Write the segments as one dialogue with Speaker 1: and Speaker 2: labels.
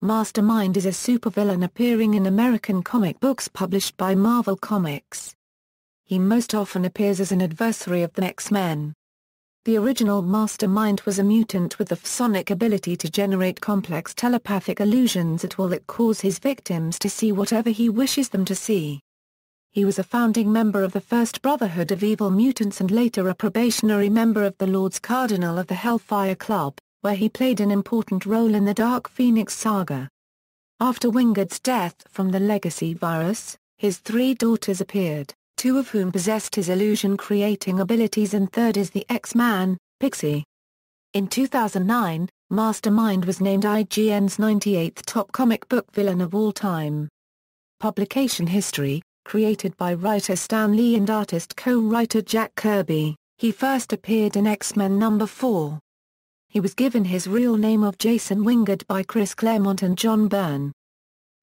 Speaker 1: Mastermind is a supervillain appearing in American comic books published by Marvel Comics. He most often appears as an adversary of the X-Men. The original Mastermind was a mutant with the psionic ability to generate complex telepathic illusions at will that cause his victims to see whatever he wishes them to see. He was a founding member of the first Brotherhood of Evil Mutants and later a probationary member of the Lords Cardinal of the Hellfire Club, where he played an important role in the Dark Phoenix Saga. After Wyngarde's death from the legacy virus, his 3 daughters appeared, 2 of whom possessed his illusion-creating abilities and third is the X-Man, Pixie. In 2009, Mastermind was named IGN's 98th top comic book villain of all time. Publication history: created by writer Stan Lee and artist co-writer Jack Kirby, he first appeared in X-Men number 4. He was given his real name of Jason Wyngarde by Chris Claremont and John Byrne.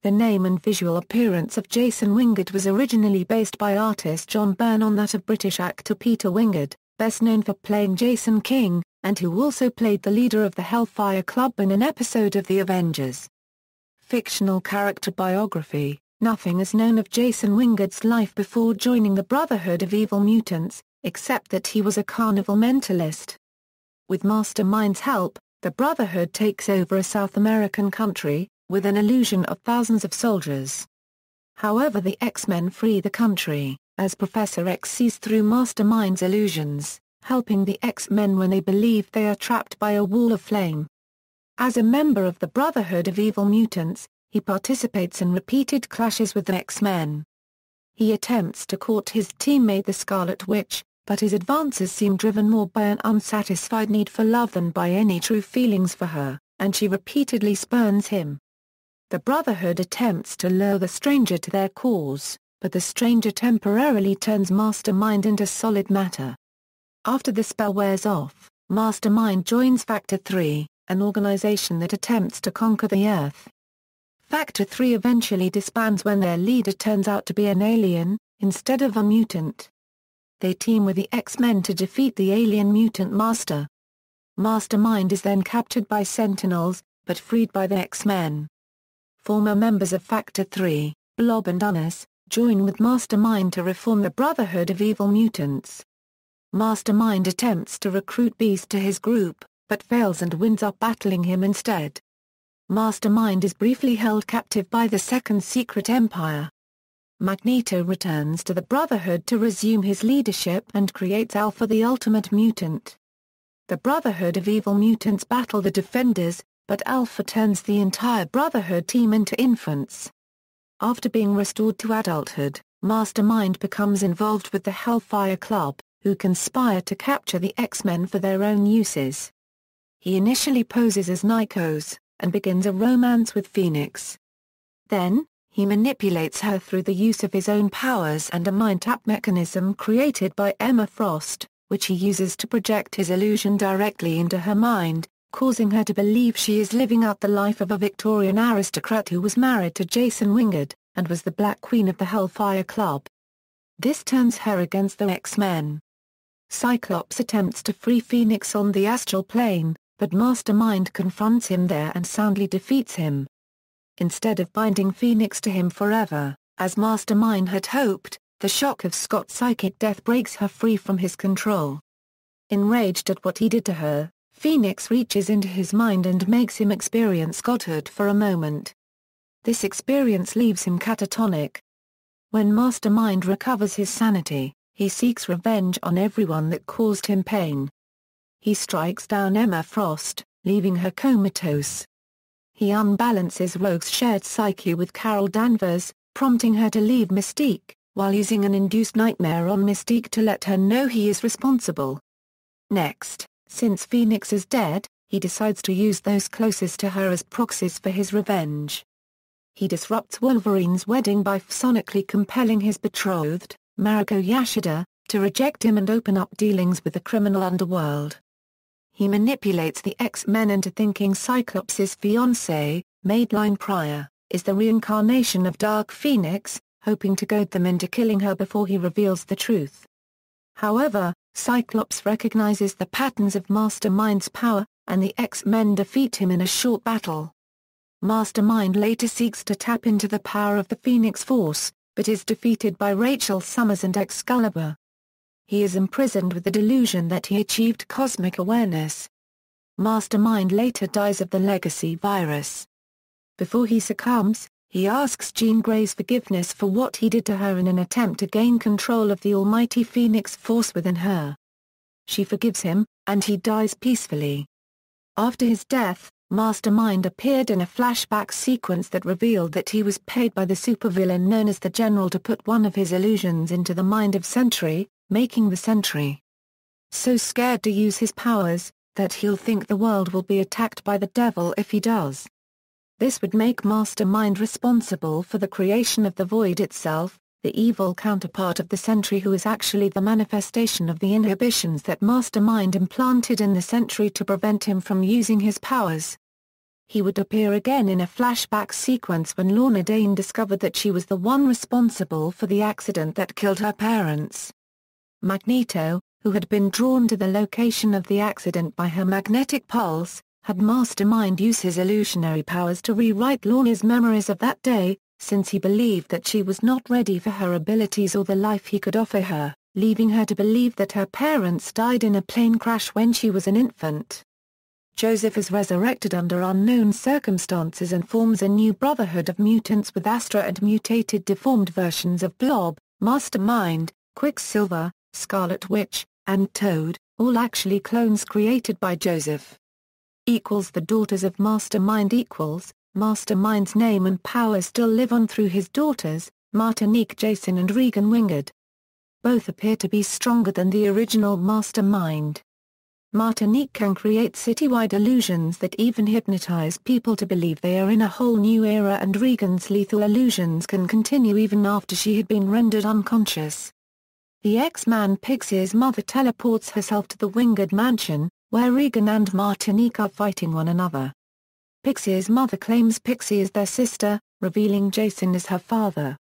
Speaker 1: The name and visual appearance of Jason Wyngarde was originally based by artist John Byrne on that of British actor Peter Wyngarde, best known for playing Jason King, and who also played the leader of the Hellfire Club in an episode of The Avengers. Fictional character biography: nothing is known of Jason Wyngarde's life before joining the Brotherhood of Evil Mutants, except that he was a carnival mentalist. With Mastermind's help, the Brotherhood takes over a South American country, with an illusion of thousands of soldiers. However, the X-Men free the country, as Professor X sees through Mastermind's illusions, helping the X-Men when they believe they are trapped by a wall of flame. As a member of the Brotherhood of Evil Mutants, he participates in repeated clashes with the X-Men. He attempts to court his teammate the Scarlet Witch, but his advances seem driven more by an unsatisfied need for love than by any true feelings for her, and she repeatedly spurns him. The Brotherhood attempts to lure the stranger to their cause, but the stranger temporarily turns Mastermind into solid matter. After the spell wears off, Mastermind joins Factor 3, an organization that attempts to conquer the Earth. Factor 3 eventually disbands when their leader turns out to be an alien, instead of a mutant. They team with the X-Men to defeat the alien mutant master. Mastermind is then captured by Sentinels, but freed by the X-Men. Former members of Factor 3, Blob and Unus, join with Mastermind to reform the Brotherhood of Evil Mutants. Mastermind attempts to recruit Beast to his group, but fails and winds up battling him instead. Mastermind is briefly held captive by the Second Secret Empire. Magneto returns to the Brotherhood to resume his leadership and creates Alpha, the ultimate mutant. The Brotherhood of Evil Mutants battle the Defenders, but Alpha turns the entire Brotherhood team into infants. After being restored to adulthood, Mastermind becomes involved with the Hellfire Club, who conspire to capture the X-Men for their own uses. He initially poses as Nikos, and begins a romance with Phoenix. Then, he manipulates her through the use of his own powers and a mind-tap mechanism created by Emma Frost, which he uses to project his illusion directly into her mind, causing her to believe she is living out the life of a Victorian aristocrat who was married to Jason Wyngarde, and was the Black Queen of the Hellfire Club. This turns her against the X-Men. Cyclops attempts to free Phoenix on the astral plane, but Mastermind confronts him there and soundly defeats him. Instead of binding Phoenix to him forever, as Mastermind had hoped, the shock of Scott's psychic death breaks her free from his control. Enraged at what he did to her, Phoenix reaches into his mind and makes him experience godhood for a moment. This experience leaves him catatonic. When Mastermind recovers his sanity, he seeks revenge on everyone that caused him pain. He strikes down Emma Frost, leaving her comatose. He unbalances Rogue's shared psyche with Carol Danvers, prompting her to leave Mystique, while using an induced nightmare on Mystique to let her know he is responsible. Next, since Phoenix is dead, he decides to use those closest to her as proxies for his revenge. He disrupts Wolverine's wedding by psionically compelling his betrothed, Mariko Yashida, to reject him and open up dealings with the criminal underworld. He manipulates the X-Men into thinking Cyclops' fiancée, Madeline Pryor, is the reincarnation of Dark Phoenix, hoping to goad them into killing her before he reveals the truth. However, Cyclops recognizes the patterns of Mastermind's power, and the X-Men defeat him in a short battle. Mastermind later seeks to tap into the power of the Phoenix Force, but is defeated by Rachel Summers and Excalibur. He is imprisoned with the delusion that he achieved cosmic awareness. Mastermind later dies of the legacy virus. Before he succumbs, he asks Jean Grey's forgiveness for what he did to her in an attempt to gain control of the almighty Phoenix Force within her. She forgives him, and he dies peacefully. After his death, Mastermind appeared in a flashback sequence that revealed that he was paid by the supervillain known as the General to put one of his illusions into the mind of Sentry, making the Sentry so scared to use his powers, that he'll think the world will be attacked by the devil if he does. This would make Mastermind responsible for the creation of the Void itself, the evil counterpart of the Sentry who is actually the manifestation of the inhibitions that Mastermind implanted in the Sentry to prevent him from using his powers. He would appear again in a flashback sequence when Lorna Dane discovered that she was the one responsible for the accident that killed her parents. Magneto, who had been drawn to the location of the accident by her magnetic pulse, had Mastermind use his illusionary powers to rewrite Lorna's memories of that day, since he believed that she was not ready for her abilities or the life he could offer her, leaving her to believe that her parents died in a plane crash when she was an infant. Joseph is resurrected under unknown circumstances and forms a new Brotherhood of Mutants with Astra and mutated deformed versions of Blob, Mastermind, Quicksilver, Scarlet Witch, and Toad, all actually clones created by Joseph. The Daughters of Mastermind Mastermind's name and power still live on through his daughters, Martinique Jason and Regan Wyngarde. Both appear to be stronger than the original Mastermind. Martinique can create citywide illusions that even hypnotize people to believe they are in a whole new era, and Regan's lethal illusions can continue even after she had been rendered unconscious. The X-Man Pixie's mother teleports herself to the Wyngarde mansion, where Regan and Martinique are fighting one another. Pixie's mother claims Pixie is their sister, revealing Jason is her father.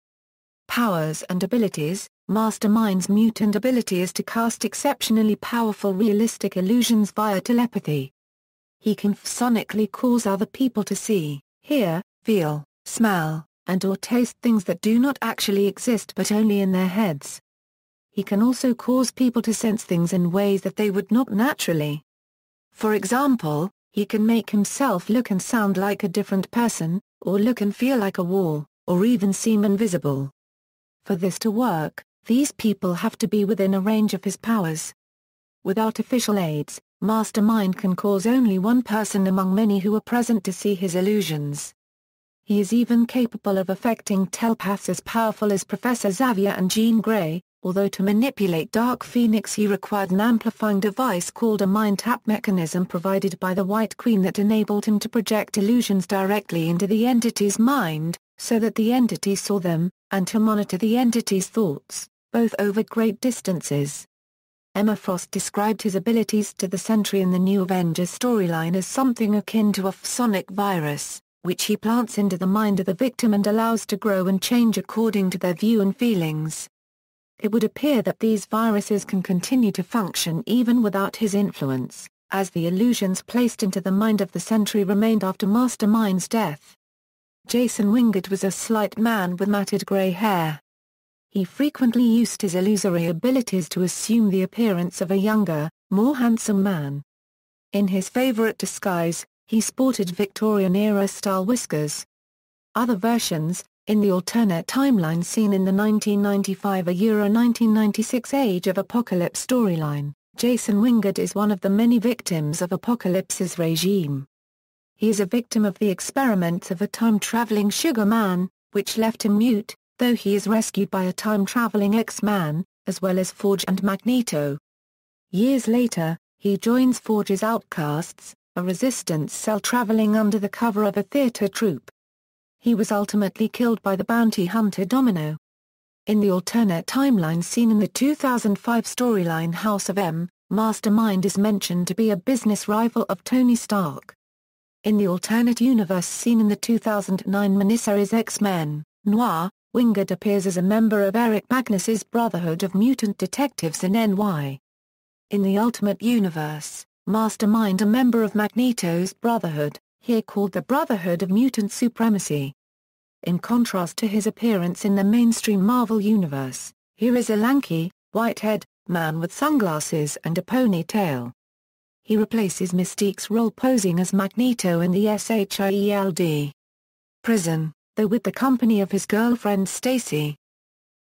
Speaker 1: Powers and abilities. Mastermind's mutant ability is to cast exceptionally powerful realistic illusions via telepathy. He can psionically cause other people to see, hear, feel, smell, and/or taste things that do not actually exist but only in their heads. He can also cause people to sense things in ways that they would not naturally. For example, he can make himself look and sound like a different person, or look and feel like a wall, or even seem invisible. For this to work, these people have to be within a range of his powers. With artificial aids, Mastermind can cause only one person among many who are present to see his illusions. He is even capable of affecting telepaths as powerful as Professor Xavier and Jean Grey, although to manipulate Dark Phoenix he required an amplifying device called a mind tap mechanism provided by the White Queen that enabled him to project illusions directly into the entity's mind, so that the entity saw them, and to monitor the entity's thoughts, both over great distances. Emma Frost described his abilities to the Sentry in the New Avengers storyline as something akin to a psionic virus, which he plants into the mind of the victim and allows to grow and change according to their view and feelings. It would appear that these viruses can continue to function even without his influence, as the illusions placed into the mind of the Sentry remained after Mastermind's death. Jason Wyngarde was a slight man with matted grey hair. He frequently used his illusory abilities to assume the appearance of a younger, more handsome man. In his favorite disguise, he sported Victorian-era style whiskers. Other versions, in the alternate timeline seen in the 1995-1996 Age of Apocalypse storyline, Jason Wyngarde is one of the many victims of Apocalypse's regime. He is a victim of the experiments of a time-traveling sugar man, which left him mute, though he is rescued by a time-traveling X-Man, as well as Forge and Magneto. Years later, he joins Forge's Outcasts, a resistance cell traveling under the cover of a theater troupe. He was ultimately killed by the bounty hunter Domino. In the alternate timeline seen in the 2005 storyline House of M, Mastermind is mentioned to be a business rival of Tony Stark. In the alternate universe seen in the 2009 miniseries X-Men, Noir, Wyngarde appears as a member of Eric Magnus's Brotherhood of Mutant Detectives in NY. In the Ultimate Universe, Mastermind a member of Magneto's Brotherhood, here called the Brotherhood of Mutant Supremacy. In contrast to his appearance in the mainstream Marvel Universe, here is a lanky, white-haired man with sunglasses and a ponytail. He replaces Mystique's role posing as Magneto in the SHIELD prison, though with the company of his girlfriend Stacy.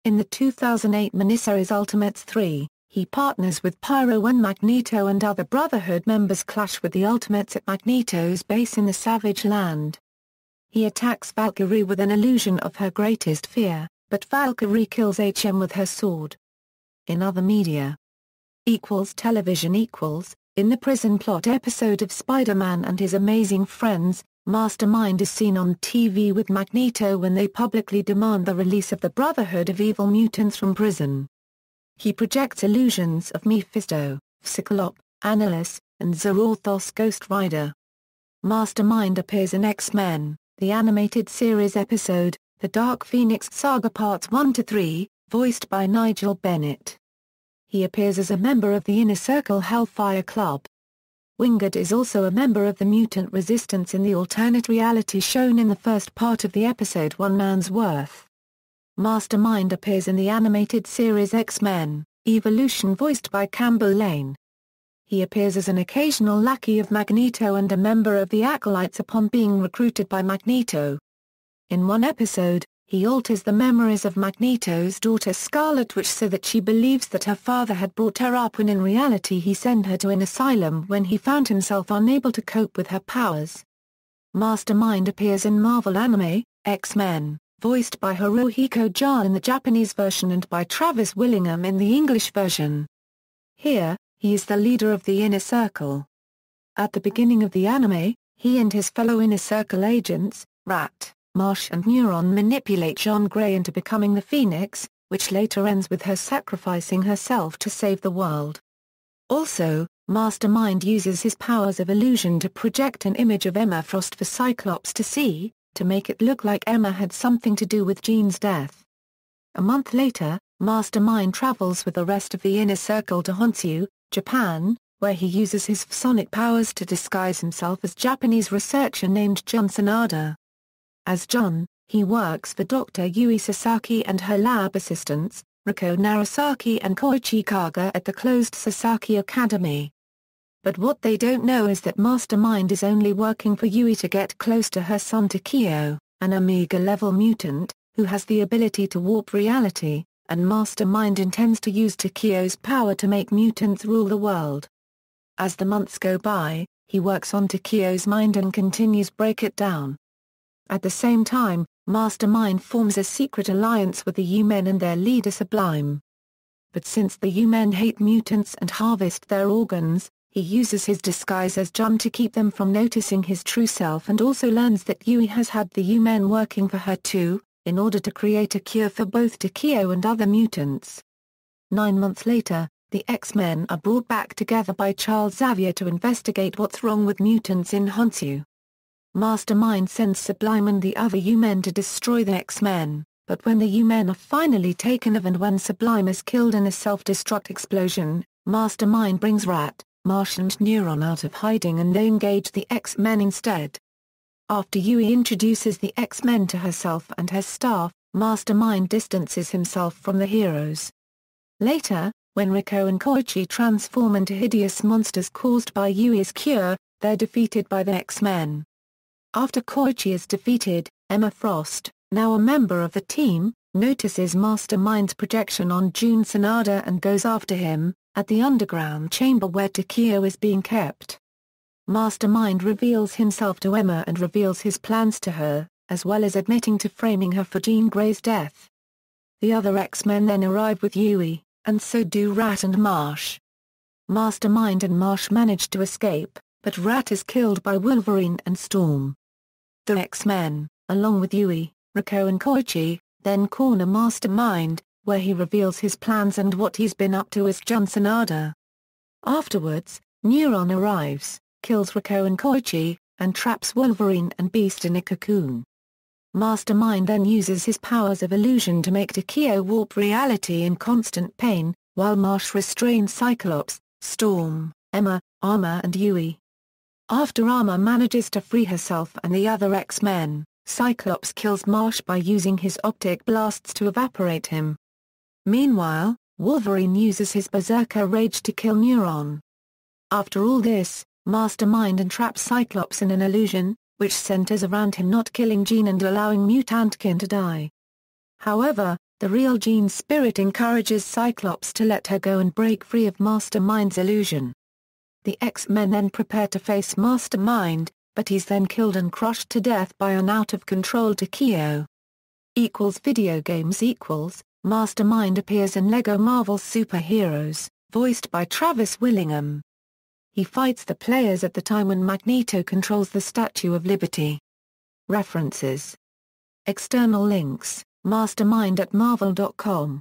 Speaker 1: In the 2008 miniseries Ultimates 3, he partners with Pyro when Magneto and other Brotherhood members clash with the Ultimates at Magneto's base in the Savage Land. He attacks Valkyrie with an illusion of her greatest fear, but Valkyrie kills HM with her sword. In other media. Television in the prison plot episode of Spider-Man and His Amazing Friends, Mastermind is seen on TV with Magneto when they publicly demand the release of the Brotherhood of Evil Mutants from prison. He projects illusions of Mephisto, Cyclops, Annalise, and Zarathos Ghost Rider. Mastermind appears in X-Men, the animated series episode, The Dark Phoenix Saga Parts 1-3, voiced by Nigel Bennett. He appears as a member of the Inner Circle Hellfire Club. Wyngarde is also a member of the mutant resistance in the alternate reality shown in the first part of the episode One Man's Worth. Mastermind appears in the animated series X-Men, Evolution voiced by Campbell Lane. He appears as an occasional lackey of Magneto and a member of the Acolytes upon being recruited by Magneto. In one episode, he alters the memories of Magneto's daughter Scarlet Witch so that she believes that her father had brought her up when in reality he sent her to an asylum when he found himself unable to cope with her powers. Mastermind appears in Marvel anime, X-Men, voiced by Hirohiko Jaa in the Japanese version and by Travis Willingham in the English version. Here, he is the leader of the Inner Circle. At the beginning of the anime, he and his fellow Inner Circle agents, Rat, Marsh and Neuron manipulate Jean Grey into becoming the Phoenix, which later ends with her sacrificing herself to save the world. Also, Mastermind uses his powers of illusion to project an image of Emma Frost for Cyclops to see, to make it look like Emma had something to do with Jean's death. A month later, Mastermind travels with the rest of the Inner Circle to Honshu, Japan, where he uses his psionic powers to disguise himself as Japanese researcher named Jun Sanada. As Jun, he works for Dr. Yui Sasaki and her lab assistants, Riko Narasaki and Koichi Kaga at the closed Sasaki Academy. But what they don't know is that Mastermind is only working for Yui to get close to her son Takeo, an Omega-level mutant, who has the ability to warp reality, and Mastermind intends to use Takeo's power to make mutants rule the world. As the months go by, he works on Takeo's mind and continues break it down. At the same time, Mastermind forms a secret alliance with the U-Men and their leader Sublime. But since the U-Men hate mutants and harvest their organs, he uses his disguise as Jun to keep them from noticing his true self and also learns that Yui has had the U-Men working for her too, in order to create a cure for both Takeo and other mutants. 9 months later, the X-Men are brought back together by Charles Xavier to investigate what's wrong with mutants in Honshu. Mastermind sends Sublime and the other U-Men to destroy the X-Men, but when the U-Men are finally taken of and when Sublime is killed in a self-destruct explosion, Mastermind brings Rat, Marsh and Neuron out of hiding and they engage the X-Men instead. After Yui introduces the X-Men to herself and her staff, Mastermind distances himself from the heroes. Later, when Riko and Koichi transform into hideous monsters caused by Yui's cure, they're defeated by the X-Men. After Koichi is defeated, Emma Frost, now a member of the team, notices Mastermind's projection on Jun Sanada and goes after him, at the underground chamber where Takeo is being kept. Mastermind reveals himself to Emma and reveals his plans to her, as well as admitting to framing her for Jean Grey's death. The other X-Men then arrive with Yui, and so do Rat and Marsh. Mastermind and Marsh manage to escape, but Rat is killed by Wolverine and Storm. The X-Men, along with Yui, Riko and Koichi, then corner Mastermind, where he reveals his plans and what he's been up to as Jun Sanada. Afterwards, Neuron arrives, kills Riko and Koichi, and traps Wolverine and Beast in a cocoon. Mastermind then uses his powers of illusion to make Takeo warp reality in constant pain, while Marsh restrains Cyclops, Storm, Emma, Armor and Yui. After Armor manages to free herself and the other X-Men, Cyclops kills Marsh by using his optic blasts to evaporate him. Meanwhile, Wolverine uses his Berserker Rage to kill Neuron. After all this, Mastermind entraps Cyclops in an illusion, which centers around him not killing Jean and allowing Mutantkin to die. However, the real Jean's spirit encourages Cyclops to let her go and break free of Mastermind's illusion. The X-Men then prepare to face Mastermind, but he's then killed and crushed to death by an out-of-control Takeo. Video games Mastermind appears in LEGO Marvel's Superheroes, voiced by Travis Willingham. He fights the players at the time when Magneto controls the Statue of Liberty. References. External links, Mastermind at Marvel.com.